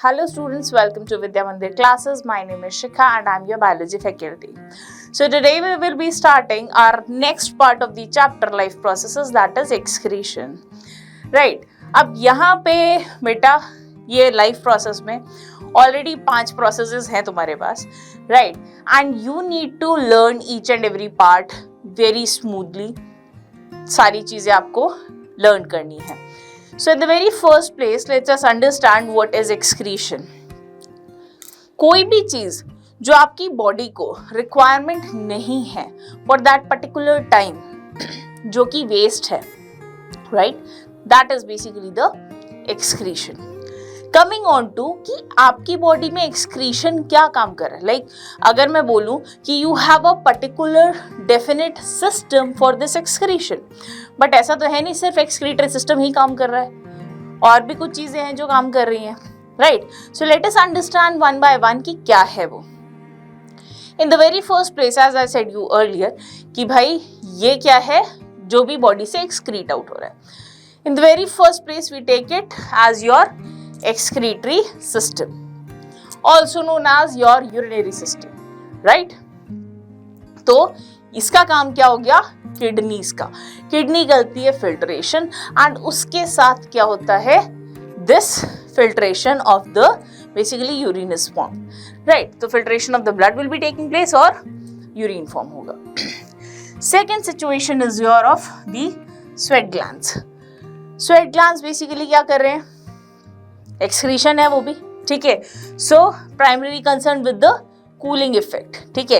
Hello students, welcome to Vidya Mandir classes. My name is Shikha and I'm your biology faculty. So today we will be starting our next part of the chapter life processes, that is excretion. Right. अब यहाँ पे बेटा ये life process में already 5 processes हैं तुम्हारे पास, right, and you need to learn each and every part very smoothly. सारी चीजें आपको लर्न करनी है. So in the very first place, let's just understand what is excretion. कोई भी चीज जो आपकी बॉडी को रिक्वायरमेंट नहीं है फॉर दैट पर्टिकुलर टाइम, जो कि वेस्ट है, right, that is basically the excretion. Coming on to कि आपकी बॉडी में एक्सक्रीशन क्या काम कर रहा है. लाइक अगर मैं बोलूं कि you have a particular definite system for this excretion, but ऐसा तो है नहीं सिर्फ एक्सक्रीटरी सिस्टम ही काम कर रहा है, और भी कुछ चीजें हैं जो काम कर रही हैं, right. So let us understand one by one कि क्या है वो. In the very first place, as I said you earlier, कि भाई ये क्या है जो भी बॉडी से एक्सक्रीट आउट हो रहा है. In the very first place we take it as your excretory system, also known as your urinary system, right? तो इसका काम क्या हो गया? किडनीज का. किडनी करती है फिल्ट्रेशन एंड उसके साथ क्या होता है? This filtration of the basically urine is form, right. तो filtration of the blood will be taking place और यूरिन फॉर्म होगा. Second situation is your of the sweat glands. Sweat glands basically क्या कर रहे हैं? एक्सक्रीशन है वो भी, ठीक है. So primary concern with the cooling effect, ठीक है.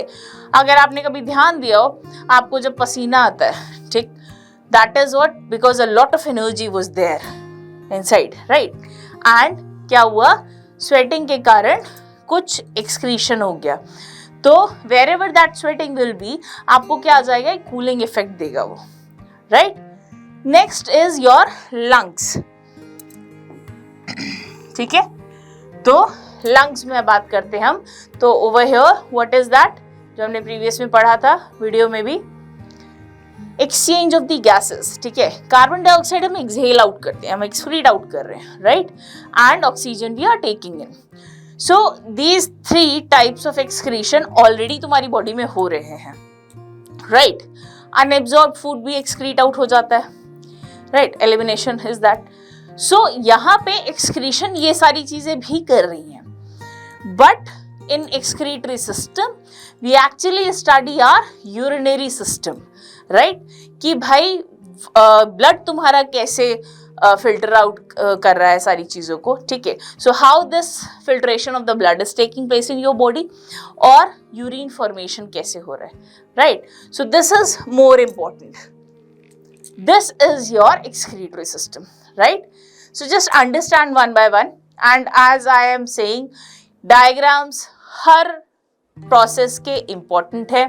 अगर आपने कभी ध्यान दिया हो, आपको जब पसीना आता है, ठीक, that is what, because a lot of energy was there inside, right. And क्या हुआ? स्वेटिंग के कारण कुछ एक्सक्रीशन हो गया. तो wherever that sweating will be, आपको क्या आ जाएगा? कूलिंग इफेक्ट देगा वो, right. Next is your lungs, ठीक है. तो लंग्स में बात करते हैं हम. तो over here what is that, जो हमने प्रीवियस में पढ़ा था वीडियो में भी, एक्सचेंज ऑफ द गैसेस, ठीक है. कार्बन डाइऑक्साइड हम एक्सहेल आउट करते हैं, हम एक्सक्रीट आउट कर रहे हैं, right, and oxygen we are taking in. So these 3 types of excretion already तुम्हारी बॉडी में हो रहे हैं, राइट. अनएब्जॉर्ब फूड भी एक्सक्रीट आउट हो जाता है, right. Elimination is that. So यहाँ पे एक्सक्रीशन ये सारी चीजें भी कर रही हैं, but in excretory system we actually study our urinary system, right. कि भाई ब्लड तुम्हारा कैसे फिल्टर आउट कर रहा है सारी चीजों को, ठीक है. So how this filtration of the blood is taking place in your body, और यूरिन फॉर्मेशन कैसे हो रहा है, right. So this is more important. This is your excretory system, right? So just understand one by one, and as I am saying, diagrams her process के important है.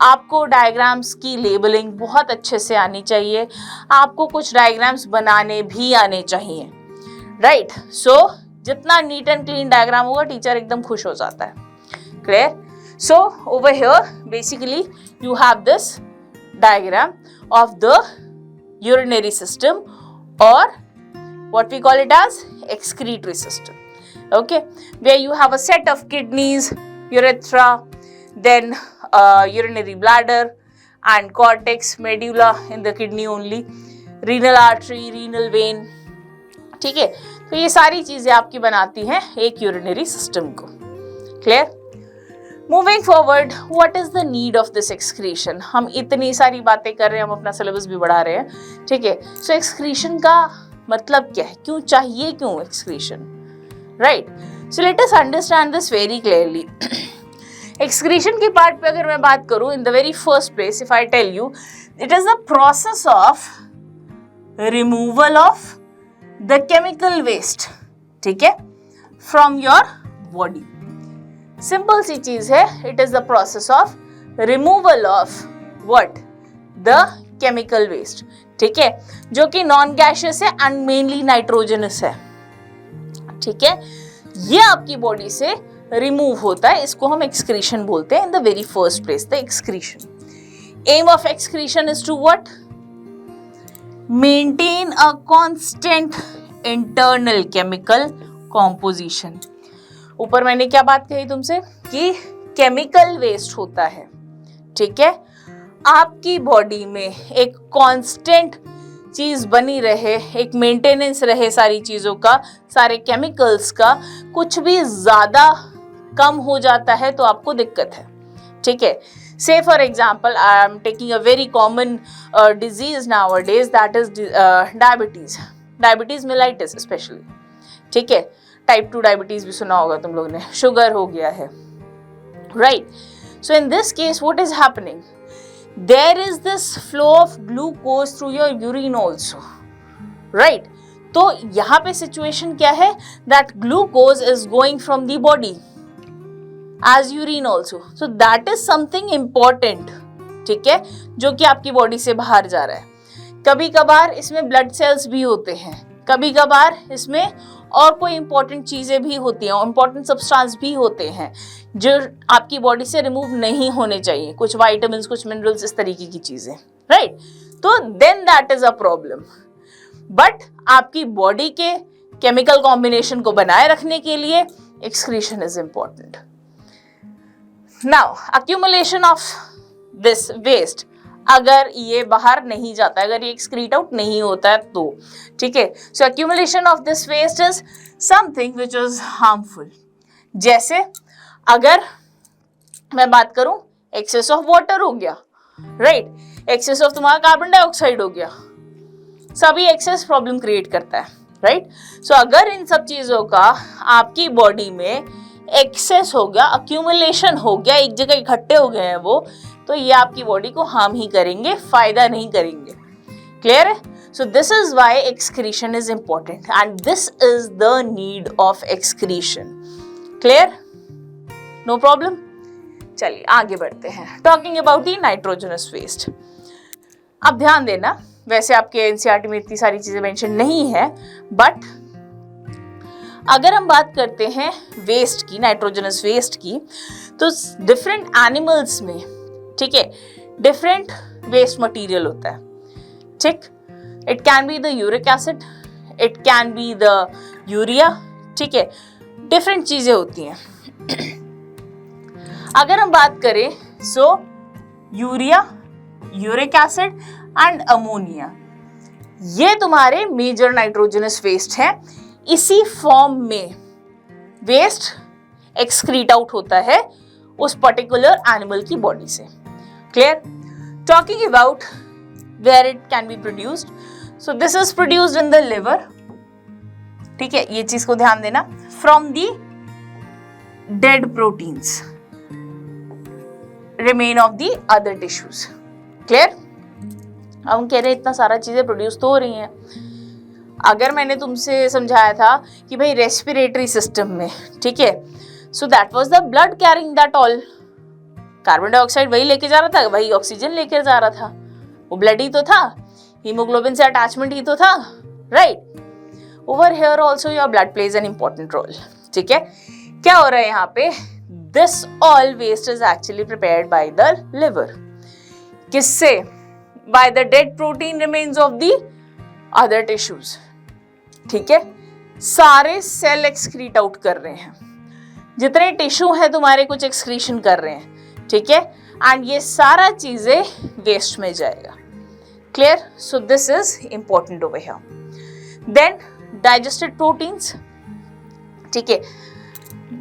आपको diagrams की labeling बहुत अच्छे से आनी चाहिए. आपको कुछ diagrams बनाने भी आने चाहिए, right? So जितना neat and clean diagram होगा, teacher एकदम खुश हो जाता है. Clear? So over here basically you have this diagram of the urinary system, or what we call it as excretory system, okay, where you have a set of kidneys, urethra, then urinary bladder and cortex, medulla in the kidney only, renal artery, renal vein, ठीक है. तो ये सारी चीजें आपकी बनाती हैं एक यूरिनरी सिस्टम को. Clear? Moving forward, what is the need of this excretion. हम इतनी सारी बातें कर रहे हैं, हम अपना सिलेबस भी बढ़ा रहे हैं, ठीक है. सो एक्सक्रीशन का मतलब क्या है, क्यों चाहिए, क्यों excretion, right. So let us understand this very clearly. Excretion के पार्ट पे अगर मैं बात करूं, in the very first place if I tell you, it is the process of removal of the chemical waste, ठीक है, फ्रॉम योर बॉडी. सिंपल सी चीज है, it is the process of removal of what, the chemical waste, ठीक है, जो कि non gaseous है एंड मेनली नाइट्रोजनस है, ठीक है. ये आपकी बॉडी से रिमूव होता है, इसको हम एक्सक्रीशन बोलते हैं. In the very first place the excretion. Aim of excretion is to what? Maintain a constant internal chemical composition. ऊपर मैंने क्या बात कही तुमसे कि केमिकल वेस्ट होता है, ठीक है। आपकी बॉडी में एक कांस्टेंट चीज बनी रहे, एक मेंटेनेंस रहे सारी चीजों का, सारे केमिकल्स का, कुछ भी ज्यादा कम हो जाता है तो आपको दिक्कत है, ठीक है। Say for example, I am taking a very common disease nowadays, that is diabetes, diabetes mellitus especially, ठीक है। टाइप 2 डायबिटीज भी सुना होगा तुम लोग ने, शुगर हो गया है, right? So in this case what is happening? There is this flow of glucose through your urine also, right? तो यहाँ पे सिचुएशन क्या है, that glucose is going from the body as urine also, so that is something important, ठीक है, जो कि आपकी बॉडी से बाहर जा रहा है। कभी कभार इसमें ब्लड सेल्स भी होते हैं, कभी कभार इसमें और कोई इंपॉर्टेंट चीजें भी होती हैं, इंपॉर्टेंट सब्सटेंस भी होते हैं जो आपकी बॉडी से रिमूव नहीं होने चाहिए, कुछ वाइटामिन्स, कुछ मिनरल्स, इस तरीके की चीजें, राइट? तो then that is a problem. But आपकी बॉडी के केमिकल कॉम्बिनेशन को बनाए रखने के लिए excretion is important. Now accumulation of this waste, अगर ये बाहर नहीं जाता, अगर ये एक्सक्रीट आउट नहीं होता है तो, ठीक है। सो accumulation of this waste is something which is harmful। जैसे अगर मैं बात करूं एक्सेस ऑफ वाटर हो गया, राइट, एक्सेस ऑफ तुम्हारा कार्बन डाइऑक्साइड हो गया, सभी एक्सेस प्रॉब्लम क्रिएट करता है, राइट। सो अगर इन सब चीजों का आपकी बॉडी में एक्सेस हो गया, अक्यूमुलेशन हो गया, एक जगह इकट्ठे हो गए हैं वो, तो ये आपकी बॉडी को हार्म ही करेंगे, फायदा नहीं करेंगे। क्लियर है? So this is why excretion is important and this is the need of excretion. Clear? No problem? चलिए आगे बढ़ते हैं। Talking about the nitrogenous waste. अब ध्यान देना, वैसे आपके एनसीईआरटी में इतनी सारी चीजें मेंशन नहीं है, बट अगर हम बात करते हैं वेस्ट की, नाइट्रोजनस वेस्ट की, तो डिफरेंट एनिमल्स में, ठीक है, डिफरेंट वेस्ट मटेरियल होता है, ठीक। It can be the uric acid, it can be the urea, ठीक है, डिफरेंट चीजें होती हैं। अगर हम बात करें so urea, uric acid and ammonia, ये तुम्हारे मेजर नाइट्रोजनस वेस्ट हैं। इसी फॉर्म में वेस्ट एक्सक्रीट आउट होता है उस पर्टिकुलर एनिमल की बॉडी से। Clear? Talking about where it can be produced, so this is produced in the liver, ठीक है, ये चीज को ध्यान देना, from the dead proteins remain of the other tissues. Clear? अब हम कह रहे हैं इतना सारा चीजें प्रोड्यूस तो हो रही हैं। अगर मैंने तुमसे समझाया था कि भाई रेस्पिरेटरी सिस्टम में, ठीक है, so that was the blood carrying that all, carbon dioxide वही लेके जा रहा था, वही ऑक्सीजन लेके जा रहा था, वो ब्लड ही तो था, हीमोग्लोबिन से अटैचमेंट ही तो था, right. Over here also your blood plays an important role, ठीक है। क्या हो रहा है यहाँ पे, this all waste is actually prepared by the liver, किससे, by the dead protein remains of the other tissues, ठीक है। सारे सेल एक्सक्रीट आउट कर रहे हैं, जितने टिश्यू है तुम्हारे कुछ एक्सक्रीशन कर रहे हैं, ठीक है, एंड ये सारा चीजें वेस्ट में जाएगा। Clear? So this is important over here. Then digested proteins, ठीक है,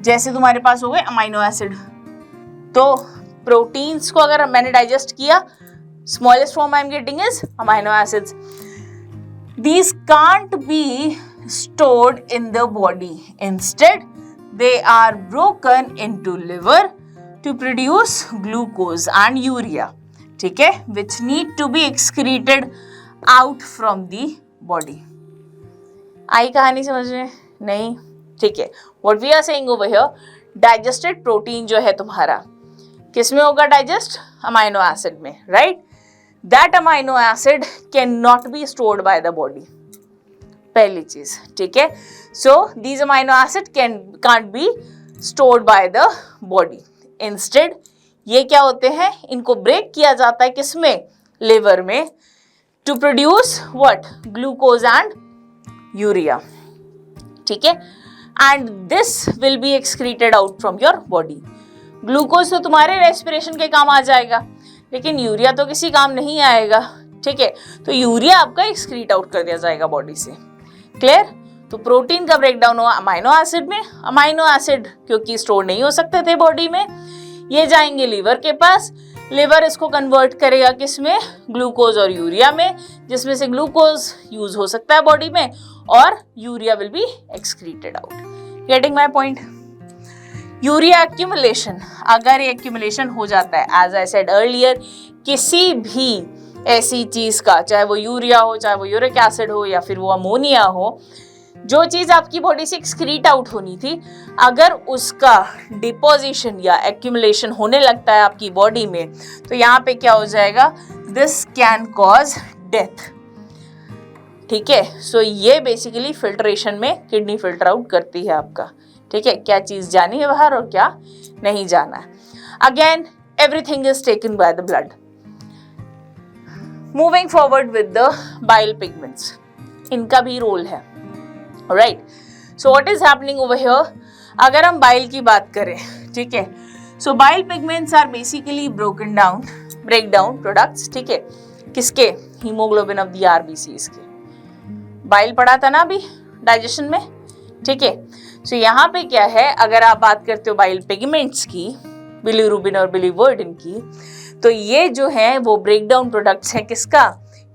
जैसे तुम्हारे पास हो गए अमाइनो एसिड, तो प्रोटीन्स को अगर मैंने डाइजेस्ट किया, smallest form I am getting is amino acids. These can't be stored in the body. Instead, they are broken into liver to produce glucose and urea, ठीक है, which need to be excreted out from the body. आई कहानी समझ में? नहीं, ठीक है। What we are saying over here, digested protein जो है तुम्हारा, किस में होगा डाइजेस्ट? अमाइनो एसिड में, right? That amino acid cannot be stored by the body, पहली चीज, ठीक है। So these amino acid can't be stored by the body. Instead, ये क्या होते हैं, इनको ब्रेक किया जाता है किसमें? लिवर में, to produce what? Glucose and urea, ठीक है। And this will be excreted out from your body. Glucose तो तुम्हारे रेस्पिरेशन के काम आ जाएगा, लेकिन यूरिया तो किसी काम नहीं आएगा, ठीक है। तो यूरिया आपका एक्सक्रीट आउट कर दिया जाएगा बॉडी से। क्लियर? तो प्रोटीन का ब्रेकडाउन हुआ अमाइनो एसिड में। अमाइनो एसिड क्योंकि स्टोर नहीं हो सकते थे बॉडी में, ये जाएंगे लीवर के पास। लिवर इसको कन्वर्ट करेगा किस में? ग्लूकोज और यूरिया में, जिसमें से ग्लूकोज यूज हो सकता है बॉडी में और urea will be excreted out. Getting my point? Urea accumulation, अगर ये एक्यूमुलेशन हो जाता है एज आई सेड अर्लियर, किसी भी ऐसी चीज का, चाहे वो यूरिया हो, चाहे वो यूरिक एसिड हो, या फिर वो अमोनिया हो, जो चीज आपकी बॉडी से एक्सक्रीट आउट होनी थी, अगर उसका डिपोजिशन या एक्यूमुलेशन होने लगता है आपकी बॉडी में, तो यहाँ पे क्या हो जाएगा? This can cause death. ठीक है, सो ये बेसिकली फिल्ट्रेशन में किडनी फिल्टर आउट करती है आपका। ठीक है, क्या चीज जानी है बाहर और क्या नहीं जाना है। Again everything is taken by the blood. Moving forward with the bile pigments, इनका भी रोल है। Right, so what is happening over here? अगर हम बाइल की बात करें, ठीक है, so bile pigments are basically break down products, ठीक है, किसके? हीमोग्लोबिन ऑफ द आरबीसीज के। बाइल पढ़ा था ना अभी डाइजेशन में, ठीक है। सो यहाँ पे क्या है, अगर आप बात करते हो बाइल पिगमेंट्स की, बिलीरुबिन और बिलीवर्डिन की, तो ये जो है वो ब्रेक डाउन प्रोडक्ट्स हैं किसका?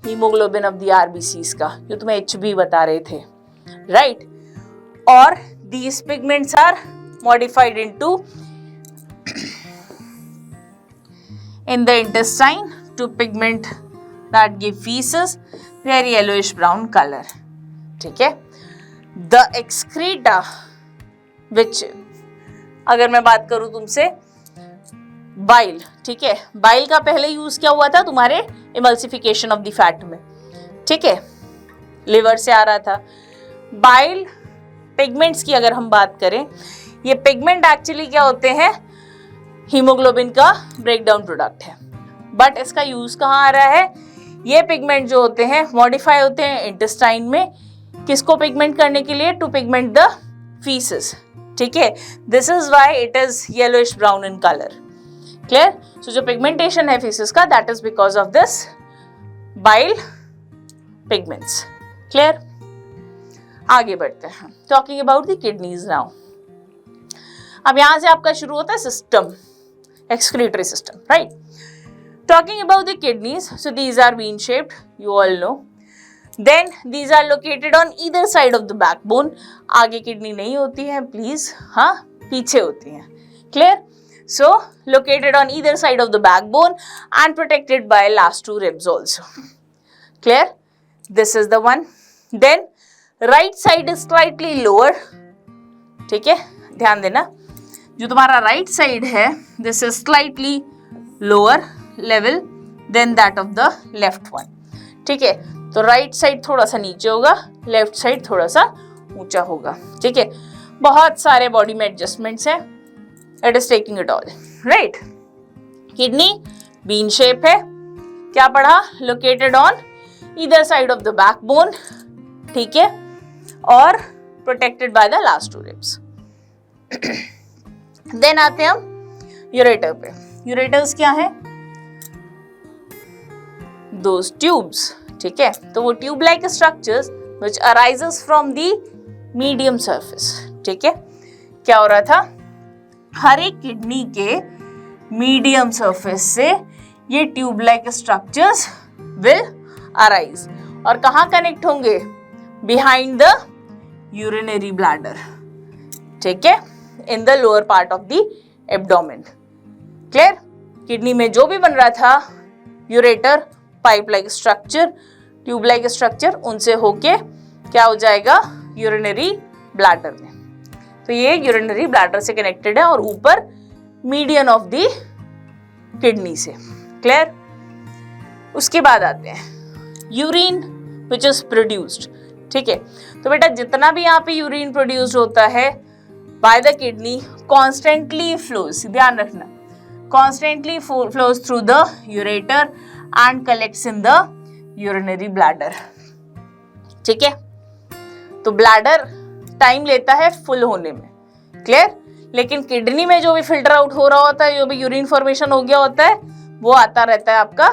हीमोग्लोबिन ऑफ द आरबीसीज का, जो तुम्हें एचबी बता रहे थे, राइट। और these pigments are modified into in the intestine to pigment that give feces their yellowish brown color. ठीक है, the excreta which, अगर मैं बात करूं तुमसे बाइल, ठीक है, बाइल का पहले यूज क्या हुआ था तुम्हारे इमल्सिफिकेशन ऑफ द फैट में, ठीक है, लिवर से आ रहा था। बाइल पिगमेंट्स की अगर हम बात करें, ये पिगमेंट एक्चुअली क्या होते हैं? हीमोग्लोबिन का ब्रेकडाउन प्रोडक्ट है, बट इसका यूज कहाँ आ रहा है? ये पिगमेंट जो होते हैं मॉडिफाई होते हैं इंटेस्टाइन में, किसको पिगमेंट करने के लिए? टू पिगमेंट द फीसेस, ठीक है। This is why it is yellowish brown in colour. Clear? So जो पिगमेंटेशन है फीसेस का, that is because of this bile pigments. Clear? आगे बढ़ते हैं, talking about the kidneys now. अब यहां से आपका शुरू होता है system, excretory system, right. Talking about the kidneys, so these are bean shaped, you all know. Then these are located on either side of the backbone. आगे kidney नहीं होती है प्लीज, हाँ, पीछे होती है। Clear? So located on either side of the backbone and protected by last two ribs also. Clear? This is the one. Then right side is slightly lower, ठीक है, ध्यान देना, जो तुम्हारा राइट साइड है, this is slightly lower level then that of the left one, ठीक है। तो राइट साइड थोड़ा सा नीचे होगा, लेफ्ट साइड थोड़ा सा ऊंचा होगा, ठीक है। बहुत सारे बॉडी में एडजस्टमेंट्स हैं, it is taking it all, right. Kidney bean shape है, क्या पढ़ा? Located on either side of the backbone, ठीक है, और protected by the last two ribs. देन आते हैं हम यूरेटर पे। यूरेटर्स क्या है? दोस ट्यूब्स, ठीक है। तो वो tube like structures which arises from the medium surface, ठीक है। क्या हो रहा था? हर एक किडनी के मीडियम सरफेस से ये tube like structures will arise, और कहाँ कनेक्ट होंगे? बिहाइंड द यूरिनरी ब्लैडर, ठीक है, in the lower part of the abdomen. Clear? Kidney में जो भी बन रहा था ureter, pipe like structure, tube like structure, उनसे होके क्या हो जाएगा? यूरिनरी ब्लैडर में। तो ये यूरिनरी ब्लैडर से कनेक्टेड है और ऊपर मीडियन ऑफ द किडनी से। क्लियर? उसके बाद आते हैं यूरिन विच इज प्रोड्यूस्ड, ठीक है। तो बेटा जितना भी यहाँ पे यूरिन प्रोड्यूस होता है by the kidney constantly flows, ध्यान रखना, constantly flows through the ureter and collects in the urinary bladder, ठीक है। तो ब्लैडर टाइम लेता है फुल होने में, क्लियर। लेकिन किडनी में जो भी फिल्टर आउट हो रहा होता है, जो भी यूरिन फॉर्मेशन हो गया होता है, वो आता रहता है आपका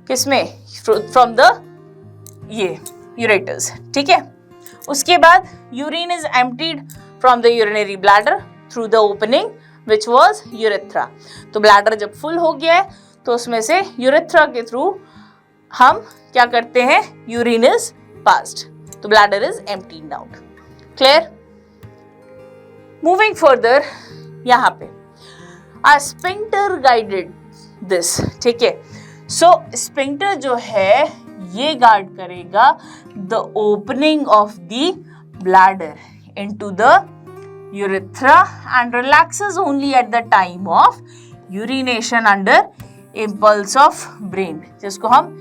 किसमें, फ्रॉम द ये यूरेटर्स, ठीक है। उसके बाद urine is emptied from the urinary bladder through the opening which was urethra. तो ब्लैडर जब फुल हो गया है तो उसमें से यूरेथ्रा के थ्रू हम क्या करते हैं, यूरिन इज पास्ड, तो bladder is emptied out, clear. Moving further, यहाँ पे आ स्फिंक्टर गाइडेड दिस, ठीक है। सो स्फिंक्टर जो है ये गार्ड करेगा the opening of the bladder into the urethra and relaxes only at the time of urination under impulse of brain, जिसको हम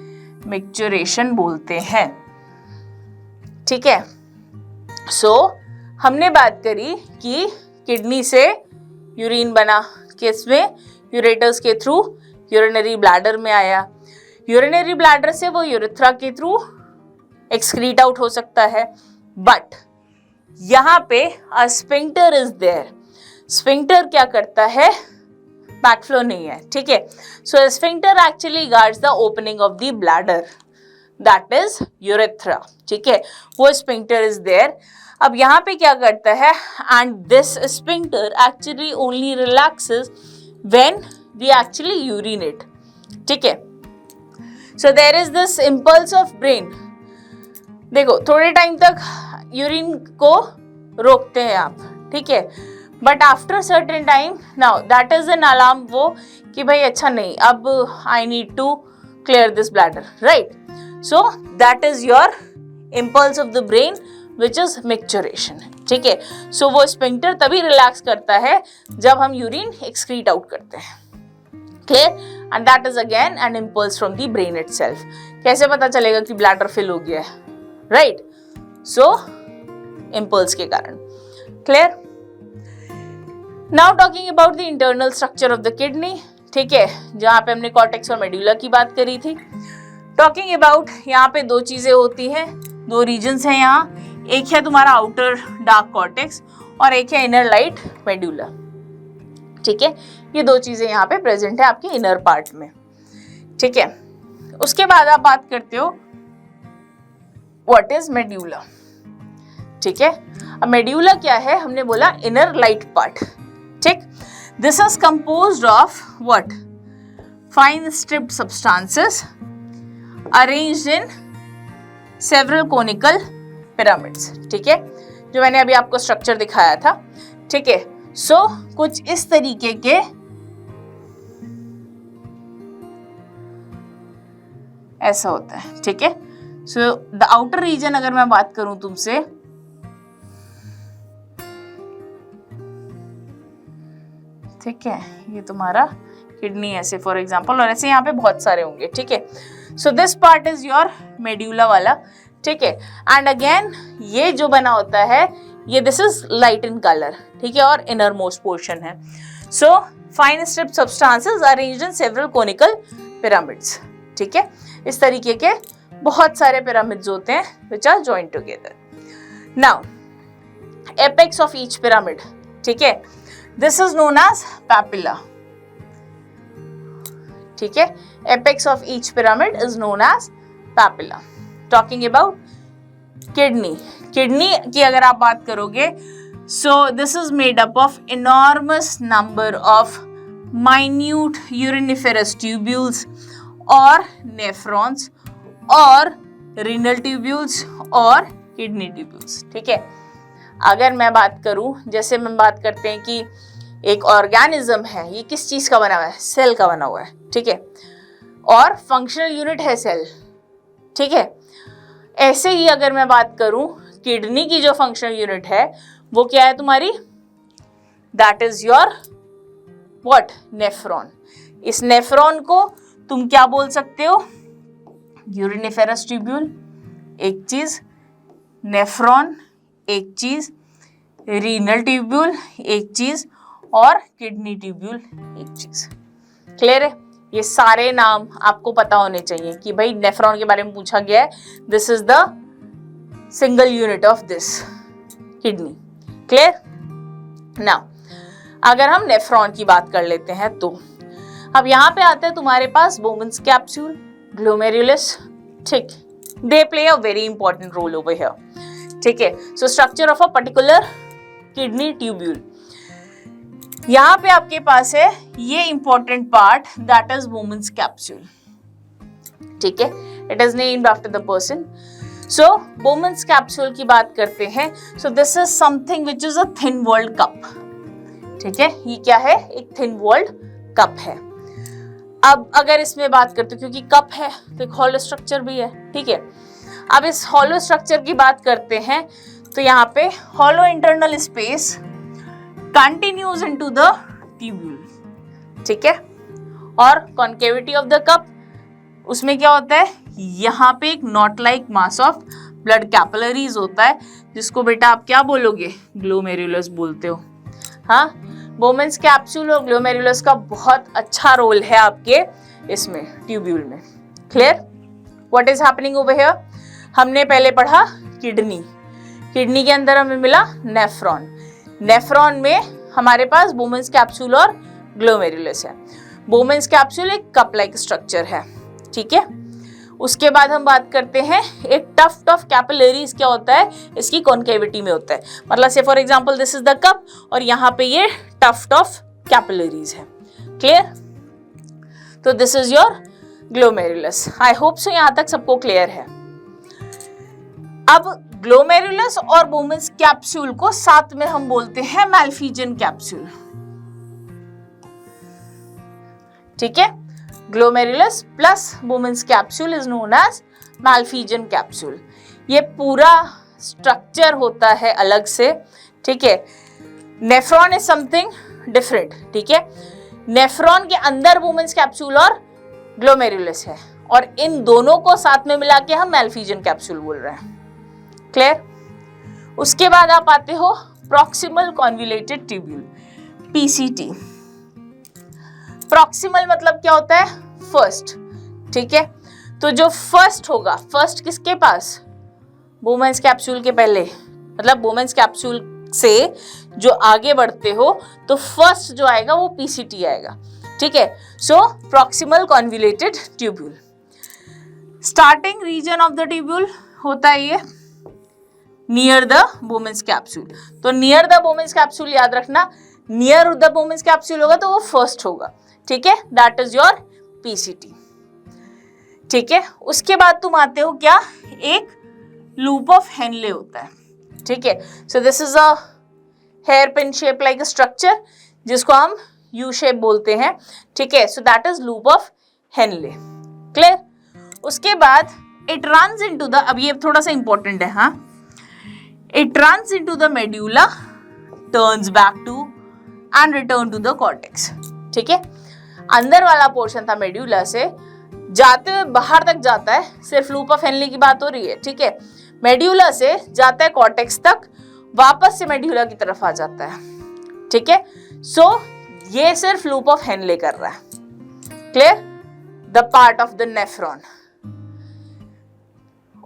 मिक्चुरेशन बोलते हैं, ठीक है। सो हमने बात करी कि किडनी से यूरिन बना, किसमें, यूरेटर्स के थ्रू यूरिनरी ब्लैडर में आया, यूरिनरी ब्लैडर से वो यूरेथ्रा के थ्रू एक्सक्रीट आउट हो सकता है, बट यहाँ पे a sphincter is there. Sphincter क्या करता है, बैकफ्लो नहीं है, ठीक है। So sphincter actually guards the opening of the bladder, that is urethra, ठीक है, वो स्फिंक्टर इज देयर। अब यहाँ पे क्या करता है, and this sphincter actually only relaxes when we actually urinate, ठीक है। So there is this impulse of brain. देखो थोड़े टाइम तक यूरिन को रोकते हैं आप, ठीक है, but after certain time now that is an alarm वो कि भाई अच्छा नहीं, अब I need to clear this bladder, right. So that is your impulse of the brain which is micturition, ठीक है। सो वो स्फिंक्टर तभी रिलैक्स करता है जब हम यूरिन एक्सक्रीट आउट करते हैं, clear, and that is again an impulse from the brain itself. कैसे पता चलेगा कि ब्लैडर फिल हो गया है, राइट, सो इम्पल्स के कारण, clear. Now talking about the internal structure of the kidney, ठीक है, जहां पे हमने कॉर्टेक्स और मेड्यूला की बात करी थी। टॉकिंग अबाउट, यहाँ पे दो चीजें होती हैं, दो रीजन्स हैं यहाँ, एक है तुम्हारा आउटर डार्क कॉर्टेक्स और एक है इनर लाइट मेड्यूला, ठीक है। ये दो चीजें यहाँ पे प्रेजेंट है आपके इनर पार्ट में, ठीक है। उसके बाद आप बात करते हो व्हाट इज मेड्यूला, ठीक है। अब मेड्यूला क्या है, हमने बोला इनर लाइट पार्ट, ठीक। This is composed of what, fine striped substances arranged in several conical pyramids, ठीक है, जो मैंने अभी आपको स्ट्रक्चर दिखाया था, ठीक है। सो कुछ इस तरीके के ऐसा होता है, ठीक है। सो द आउटर रीजन अगर मैं बात करूं तुमसे, ठीक है, ये तुम्हारा किडनी ऐसे फॉर एग्जांपल, और ऐसे यहाँ पे बहुत सारे होंगे, ठीक है। So this part is your medulla वाला, ठीक है। एंड अगेन ये जो बना होता है ये this is light in colour, ठीक है, और इनर मोस्ट पोर्शन है। So fine strip substances arranged in several conical pyramids, ठीक है। इस तरीके के बहुत सारे पिरामिड्स होते हैं which are joined together. Now apex of each pyramid, ठीक है, this is known as papilla, ठीक है। Apex of each pyramid is known as papilla. Talking about kidney, kidney की अगर आप बात करोगे, so this is made up of enormous number of minute uriniferous tubules और नेफ्रॉन्स और रीनल ट्यूब्यूल्स और किडनी ट्यूब्यूल्स, ठीक है। अगर मैं बात करूं, जैसे हम बात करते हैं कि एक ऑर्गेनिज्म है, ये किस चीज का बना हुआ है, सेल का बना हुआ है, ठीक है, और फंक्शनल यूनिट है सेल, ठीक है। ऐसे ही अगर मैं बात करूं, किडनी की जो फंक्शनल यूनिट है वो क्या है तुम्हारी, that is your what, nephron. इस नेफ्रॉन को तुम क्या बोल सकते हो, यूरिनिफेरस ट्यूब्यूल एक चीज, नेफ्रॉन एक चीज, रीनल ट्यूब्यूल एक चीज और किडनी ट्यूब्यूल एक चीज, क्लियर है। ये सारे नाम आपको पता होने चाहिए कि भाई नेफ्रॉन के बारे में पूछा गया है, this is the single unit of this, kidney. Clear? Now अगर हम नेफ्रॉन की बात कर लेते हैं तो अब यहाँ पे आते हैं तुम्हारे पास बोमन्स कैप्सूल, ग्लोमेरुलस, ठीक, they play a very important role over here. ठीक है, so structure of a particular kidney tubule, यहाँ पे आपके पास है ये important part that is Bowman's capsule. ठीक है, it is named after the person. So Bowman's capsule की बात करते हैं। So this is something which is a thin walled cup. ठीक है, ये क्या है? एक थिन वॉल्ड कप है। अब अगर इसमें बात करते, क्योंकि कप है तो एक हॉलो स्ट्रक्चर भी है। ठीक है, अब इस हॉलो स्ट्रक्चर की बात करते हैं तो यहाँ पे hollow internal space continues into the tubule. ठीक है, और कॉन्केविटी ऑफ द कप, उसमें क्या होता है? यहाँ पे एक not like mass of blood capillaries होता है, जिसको बेटा आप क्या बोलोगे? ग्लोमेरुलस बोलते हो। हाँ, बोमन्स कैप्सूल और ग्लोमेरुलस का बहुत अच्छा रोल है आपके इसमें ट्यूब्यूल में। Clear? What is happening over here? हमने पहले पढ़ा किडनी, किडनी के अंदर हमें मिला नेफ्रॉन, नेफ्रॉन में हमारे पास बोमन्स कैप्सूल और ग्लोमेरुलस है। बोमन्स कैप्सूल एक कप लाइक स्ट्रक्चर है। ठीक है, उसके बाद हम बात करते हैं एक टफ्ट ऑफ कैपिलरीज क्या होता है? इसकी कॉन्केविटी में होता है। मतलब से for example this is the cup और यहाँ पे ये टफ्ट ऑफ कैपिलरीज है। क्लियर? तो this is your glomerulus. I hope so यहाँ तक सबको क्लियर है। अब ग्लोमेरुलस और बोमन्स कैप्सूल को साथ में हम बोलते हैं मैल्फिजियन कैप्सूल। ठीक है, glomerulus plus Bowman's capsule is known as Malpighian capsule. ये पूरा स्ट्रक्चर होता है अलग से। ठीक है, नेफ्रॉन इज समथिंग डिफरेंट। ठीक है, नेफ्रॉन के अंदर बोमन्स कैप्सूल और ग्लोमेरुलस है और इन दोनों को साथ में मिला के हम मैल्फिजियन कैप्सूल बोल रहे हैं। क्लियर? उसके बाद आप आते हो proximal convoluted tubule, PCT. Proximal मतलब क्या होता है? फर्स्ट। ठीक है, तो जो फर्स्ट होगा, फर्स्ट किसके पास? बोमन्स कैप्सूल के पहले, मतलब बोमन्स कैप्सूल से जो आगे बढ़ते हो तो फर्स्ट जो आएगा वो पीसीटी आएगा। ठीक है, so proximal convoluted tubule. Starting region of the tubule होता है ये नियर द बोमन्स कैप्सूल। तो नियर द बोमन्स कैप्सूल याद रखना, नियर द बोमन्स कैप्सूल होगा तो वो फर्स्ट होगा। ठीक है, दैट इज योर पीसीटी। ठीक है, उसके बाद तुम आते हो क्या? एक लूप ऑफ हेनले होता है। ठीक है, so this is a hair pin shape like structure जिसको हम यू शेप बोलते हैं। ठीक है, so that is loop of Henle. Clear? उसके बाद इट रन्स इनटू द, अब ये थोड़ा सा इंपॉर्टेंट है, हाँ, it runs into the medulla, turns back to and return to the cortex. ठीक है, अंदर वाला पोर्शन था मेड्यूला से, जाते हुए बाहर तक जाता है। सिर्फ लूप ऑफ हेनले की बात हो रही है। ठीक है, मेड्यूला से जाता है कॉर्टेक्स तक, वापस से मेड्यूला की तरफ आ जाता है। ठीक है, सो ये सिर्फ लूप ऑफ हेनले कर रहा है। Clear? The part of the nephron.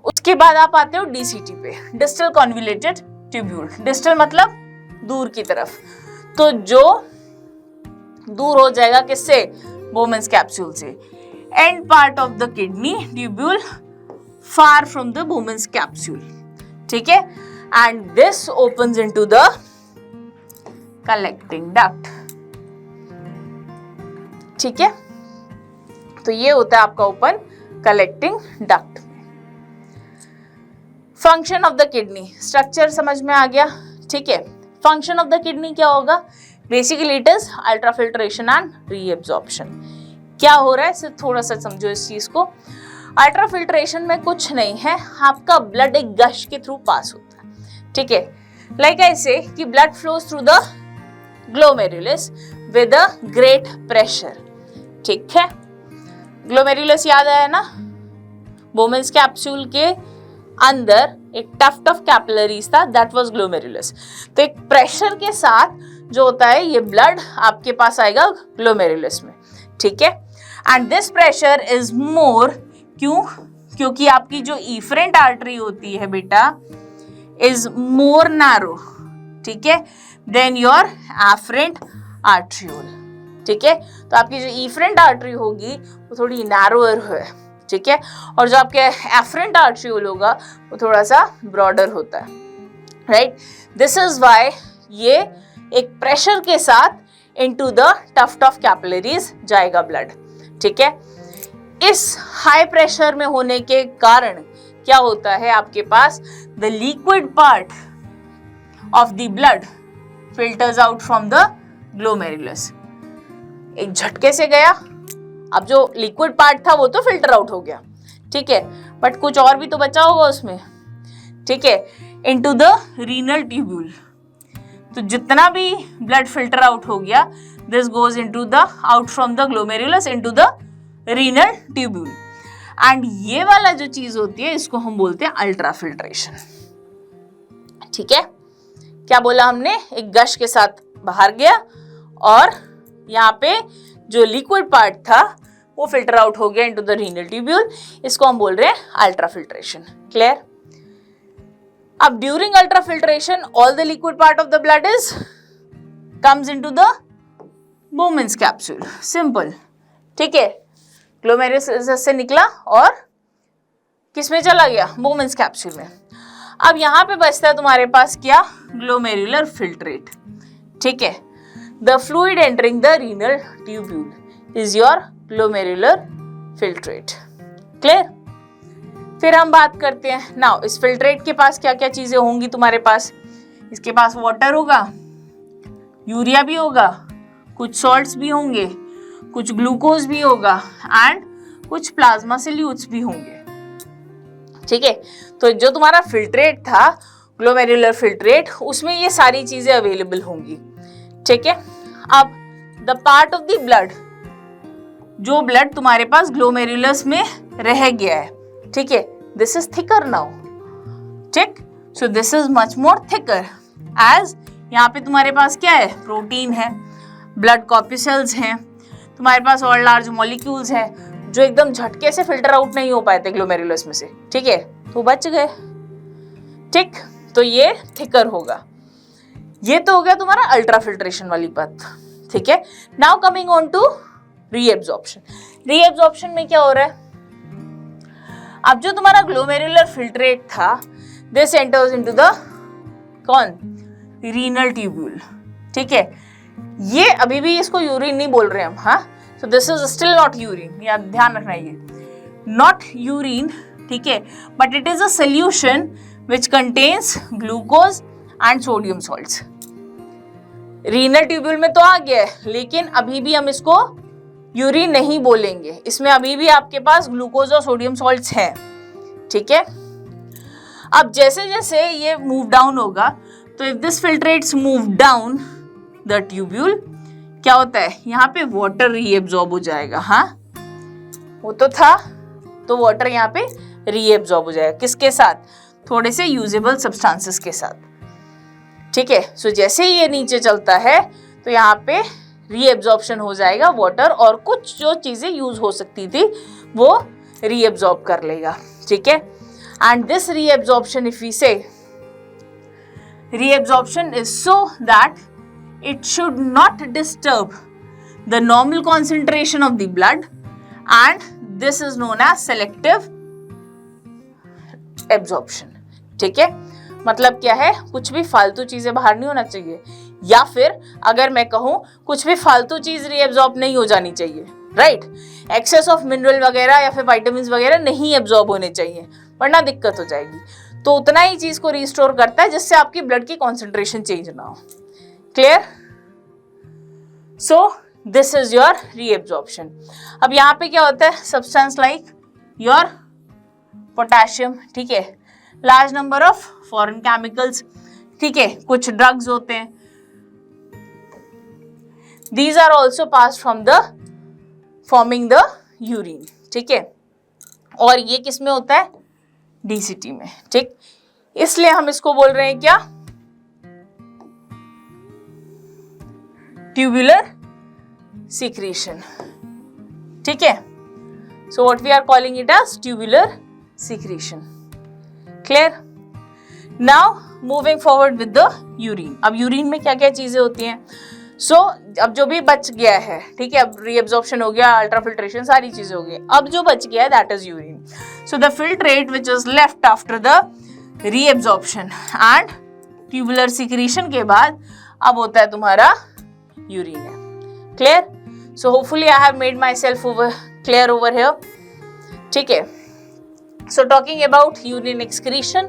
उसके बाद आप आते हो डीसीटी पे, डिस्टल कॉन्वुलेटेड ट्यूब्यूल। डिस्टल मतलब दूर की तरफ, तो जो दूर हो जाएगा किससे? बोमन्स कैप्सूल से। And part of the kidney tubule far from the Bowman's capsule. ठीक है, and this opens into the collecting duct. ठीक है, तो ये होता है आपका open collecting duct. Function of the kidney, structure समझ में आ गया। ठीक है, फंक्शन ऑफ द किडनी क्या होगा? Basically it is ultrafiltration and reabsorption. क्या हो रहा है सिर्फ थोड़ा सा समझो इस चीज को। अल्ट्राफिल्ट्रेशन में कुछ नहीं है, आपका ब्लड एक गश के थ्रू पास होता है। ठीक है, लाइक आई से कि blood flows through the glomerulus with a great pressure. ठीक है, ग्लोमेरुलस याद आया ना? बोमन्स कैप्सूल के अंदर एक टफ्ट ऑफ कैपिलरीज था, दैट वाज ग्लोमेरुलस। तो एक प्रेशर के साथ जो होता है ये ब्लड आपके पास आएगा ग्लोमेरुलस में। ठीक है, and this pressure is more, क्यों? क्योंकि आपकी जो इफरेंट आर्टरी होती है बेटा, इज मोर नैरो, ठीक है, देन योर एफरेंट आर्ट्रियोल, ठीक है। तो आपकी जो इफरेंट आर्टरी होगी वो थोड़ी नैरोअर है, ठीक है, और जो आपके एफरेंट आर्ट्रियोल होगा वो थोड़ा सा ब्रॉडर होता है, राइट। दिस इज व्हाई ये एक प्रेशर के साथ into the tuft of capillaries जाएगा ब्लड, ठीक है। इस हाई प्रेशर में होने के कारण क्या होता है, आपके पास the liquid part of the blood filters out from the glomerulus. एक झटके से गया, अब जो लिक्विड पार्ट था वो तो फिल्टर आउट हो गया, ठीक है, बट कुछ और भी तो बचा होगा उसमें, ठीक है, इनटू द रीनल ट्यूब्यूल। तो जितना भी ब्लड फिल्टर आउट हो गया, this goes into the out from the glomerulus into the renal tubule. And ये वाला जो चीज होती है इसको हम बोलते हैं अल्ट्रा फिल्ट्रेशन, ठीक है। क्या बोला हमने, एक गश के साथ बाहर गया और यहाँ पे जो लिक्विड पार्ट था वो फिल्टर आउट हो गया इनटू द रीनल ट्यूब्यूल, इसको हम बोल रहे हैं अल्ट्रा फिल्ट्रेशन। क्लियर? अब during ultra filtration all the liquid part of the blood is comes into the Bowman's capsule, simple, ठीक है। ग्लोमेरुलस से निकला और किस में चला गया, बोमेन्स कैप्सूल में। अब यहाँ पे बचता है तुम्हारे पास क्या, ग्लोमेरुलर फिल्ट्रेट, ठीक है। The fluid entering the renal tubule is your glomerular filtrate. Clear? फिर हम बात करते हैं नाउ, इस फिल्ट्रेट के पास क्या क्या चीजें होंगी तुम्हारे पास। इसके पास वाटर होगा, यूरिया भी होगा, कुछ सॉल्ट्स भी होंगे, कुछ ग्लूकोज भी होगा एंड कुछ प्लाज्मा सोल्यूट्स भी होंगे, ठीक है। तो जो तुम्हारा फिल्ट्रेट था, ग्लोमेरुलर फिल्ट्रेट, उसमें ये सारी चीजें अवेलेबल होंगी, ठीक है। अब the part of the blood, जो ब्लड तुम्हारे पास ग्लोमेरुलस में रह गया है, ठीक है, दिस इज थिकर नाउ, ठीक। So this is much more thicker as यहाँ पे तुम्हारे पास क्या है, प्रोटीन है, ब्लड कॉर्पस्कल्स हैं, तुम्हारे पास और लार्ज मॉलिक्यूल्स हैं जो एकदम झटके से फिल्टर आउट नहीं हो पाए थे ग्लोमेरुलस में से, ठीक है, तो बच गए, ठीक। तो ये थिकर होगा। ये तो हो गया तुम्हारा अल्ट्रा फिल्ट्रेशन वाली बात, ठीक है। Now coming on to reabsorption. Reabsorption में क्या हो रहा है, अब जो तुम्हारा ग्लोमेरुलर फिल्ट्रेट था, दिस एंटर्स इनटू द कौन, रीनल ट्यूब्यूल, ठीक है। ये अभी भी इसको यूरिन नहीं बोल रहे हम, हाँ, सो this is still not urine, या ध्यान रखना, ये नॉट यूरिन, ठीक है, but it is a solution which contains glucose and sodium salts. Renal tubule में तो आ गया है, लेकिन अभी भी हम इसको यूरिन नहीं बोलेंगे, इसमें अभी भी आपके पास ग्लूकोज और सोडियम सॉल्ट्स हैं, ठीक है। अब जैसे जैसे ये मूव डाउन होगा, तो if this filtrates move down the tubule, क्या होता है, यहाँ पे वाटर रीएब्जॉर्ब हो जाएगा, हाँ, वो तो था, तो वाटर यहाँ पे रीएब्जॉर्ब हो जाएगा, किसके साथ, थोड़े से यूजेबल सब्सटेंसेस के साथ, ठीक है। सो जैसे ही ये नीचे चलता है तो यहाँ पे रीएब्जॉर्प्शन हो जाएगा वाटर, और कुछ जो चीजें यूज हो सकती थी वो रीएब्जॉर्ब कर लेगा, ठीक है। And this reabsorption, if we say reabsorption is so that it should not disturb the normal concentration of the blood, and this is known as selective absorption, ठीक है। मतलब क्या है, कुछ भी फालतू चीजें बाहर नहीं होना चाहिए, या फिर अगर मैं कहूँ कुछ भी फालतू चीज रीएब्जॉर्ब नहीं हो जानी चाहिए, राइट। एक्सेस ऑफ मिनरल वगैरह या फिर विटामिन्स वगैरह नहीं एब्जॉर्ब होने चाहिए, वरना दिक्कत हो जाएगी। तो उतना ही चीज को रिस्टोर करता है जिससे आपकी ब्लड की कॉन्सेंट्रेशन चेंज ना हो। Clear? So this is your reabsorption. अब यहाँ पे क्या होता है, सब्सटेंस लाइक योर पोटेशियम, ठीक है, large number of foreign chemicals, ठीक है, कुछ ड्रग्स होते हैं, these are also pass from the forming the urine, ठीक है। और ये किस में होता है, डीसीटी में, ठीक। इसलिए हम इसको बोल रहे हैं क्या, ट्यूबुलर सीक्रेशन, ठीक है। So what we are calling it as tubular secretion. Clear? Now moving forward with the urine. अब यूरिन में क्या क्या चीजें होती हैं? सो अब जो भी बच गया है, ठीक है, अब रीएब्जॉर्प्शन हो गया, अल्ट्राफिल्ट्रेशन, सारी चीजें हो गई, अब जो बच गया है that is urine. So the filtrate which is left after the reabsorption and tubular secretion के बाद अब होता है तुम्हारा यूरिन है। Clear? So hopefully I have made my self clear over here. ठीक है, so talking about urine excretion,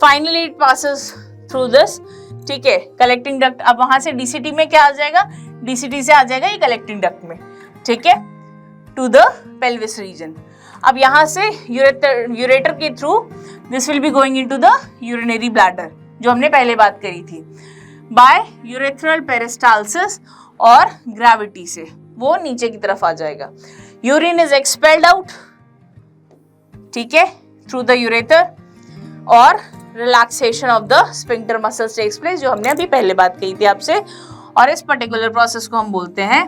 finally it passes through this, ठीक है, कलेक्टिंग डक्ट। अब वहां से डीसीटी में क्या आ जाएगा? डीसीटी से आ जाएगा ये कलेक्टिंग डक्ट में, ठीक है, टू द पेल्विस रीजन। अब यहाँ से यूरेटर के through this will be going into the urinary bladder, जो हमने पहले बात करी थी, बाय यूरेथ्रल पेरिस्टालसिस और ग्रेविटी से वो नीचे की तरफ आ जाएगा। यूरिन इज एक्सपेल्ड आउट, ठीक है, थ्रू द यूरेटर, और relaxation of the sphincter muscles takes place, जो हमने अभी पहले बात कही थी आपसे, और इस पर्टिकुलर प्रोसेस को हम बोलते हैं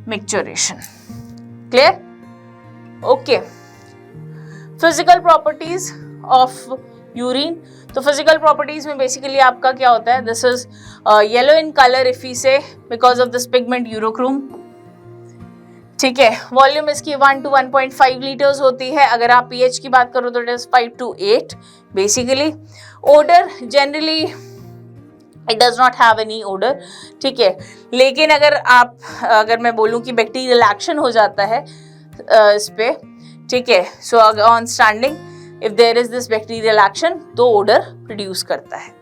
micturition. Clear? Okay. Physical properties of urine, तो फिजिकल प्रॉपर्टीज में बेसिकली आपका क्या होता है? This is yellow in colour if we say because of this pigment urochrome, ठीक है। वॉल्यूम इसकी 1 to 1.5 लीटर्स होती है। अगर आप पीएच की बात करो तो it is 5 to 8 basically. Odour generally it does not have any odour, ठीक है, लेकिन अगर मैं बोलूँ कि बैक्टीरियल एक्शन हो जाता है इस पे, ठीक है, so on standing if there is this bacterial action तो ओडर प्रोड्यूस करता है।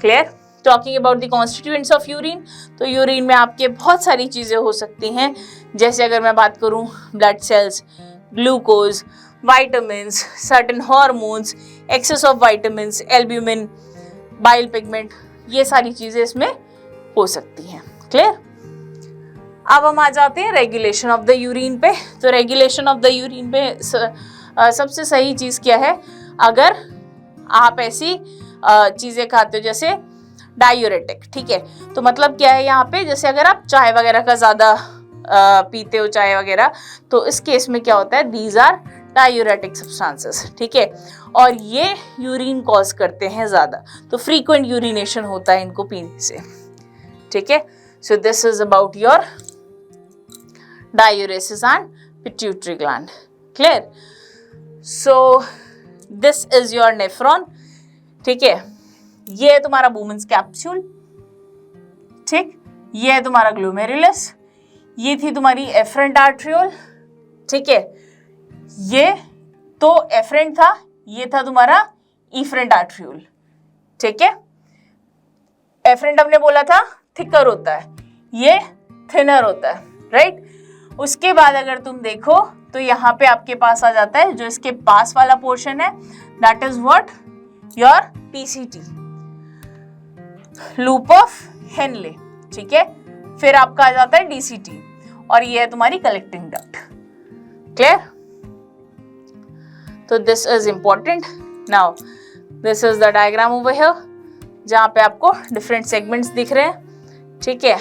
Clear? Talking about the constituents of urine, तो यूरिन में आपके बहुत सारी चीज़ें हो सकती हैं, जैसे अगर मैं बात करूं blood cells, glucose, vitamins, certain hormones, excess of vitamins, albumin, bile pigment, ये सारी चीजें इसमें हो सकती हैं। क्लियर? अब हम आ जाते हैं रेगुलेशन ऑफ द यूरिन पे। तो रेगुलेशन ऑफ द यूरिन पे सबसे सही चीज क्या है? अगर आप ऐसी चीजें खाते हो जैसे डायूरेटिक, ठीक है, तो मतलब क्या है यहाँ पे, जैसे अगर आप चाय वगैरह का ज्यादा पीते हो चाय वगैरह, तो इस केस में क्या होता है? दीज आर डायूरेटिक सब्सटेंसेस, ठीक है, और ये यूरिन कॉज करते हैं ज्यादा, तो फ्रीक्वेंट यूरिनेशन होता है इनको पीने से, ठीक है। So this is about your diuresis and pituitary gland. Clear? So this is your nephron, ठीक है, ये है तुम्हारा बुमेन्स कैप्सूल, ठीक, ये है तुम्हारा ग्लोमेरुलस, ये थी तुम्हारी एफरेंट आर्ट्रियोल, ठीक है, ये तो एफरेंट था, ये था तुम्हारा इफरेंट आर्ट्रियोल, ठीक है। एफरेंट हमने बोला था थिकर होता है, ये थिनर होता है, राइट। उसके बाद अगर तुम देखो तो यहाँ पे आपके पास आ जाता है जो इसके पास वाला पोर्शन है, that is what? Your TCT, loop of Henley, ठीक है। फिर आपका आ जाता है डीसीटी, और ये है तुम्हारी कलेक्टिंग डक्ट। क्लियर? तो this is important. Now this is the diagram over here, जहां पे आपको डिफरेंट सेगमेंट्स दिख रहे हैं, ठीक है,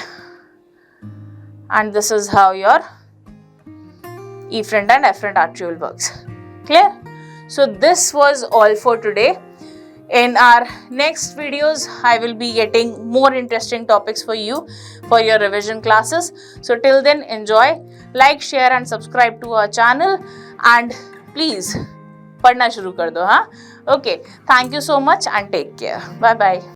and this is how your efferent and efferent arteriole works. Clear? So this was all for today. In our next videos, I will be getting more interesting topics for you for your revision classes. So till then, enjoy, like, share and subscribe to our channel, and please पढ़ना शुरू कर दो, हाँ? Okay, thank you so much and take care. Bye bye.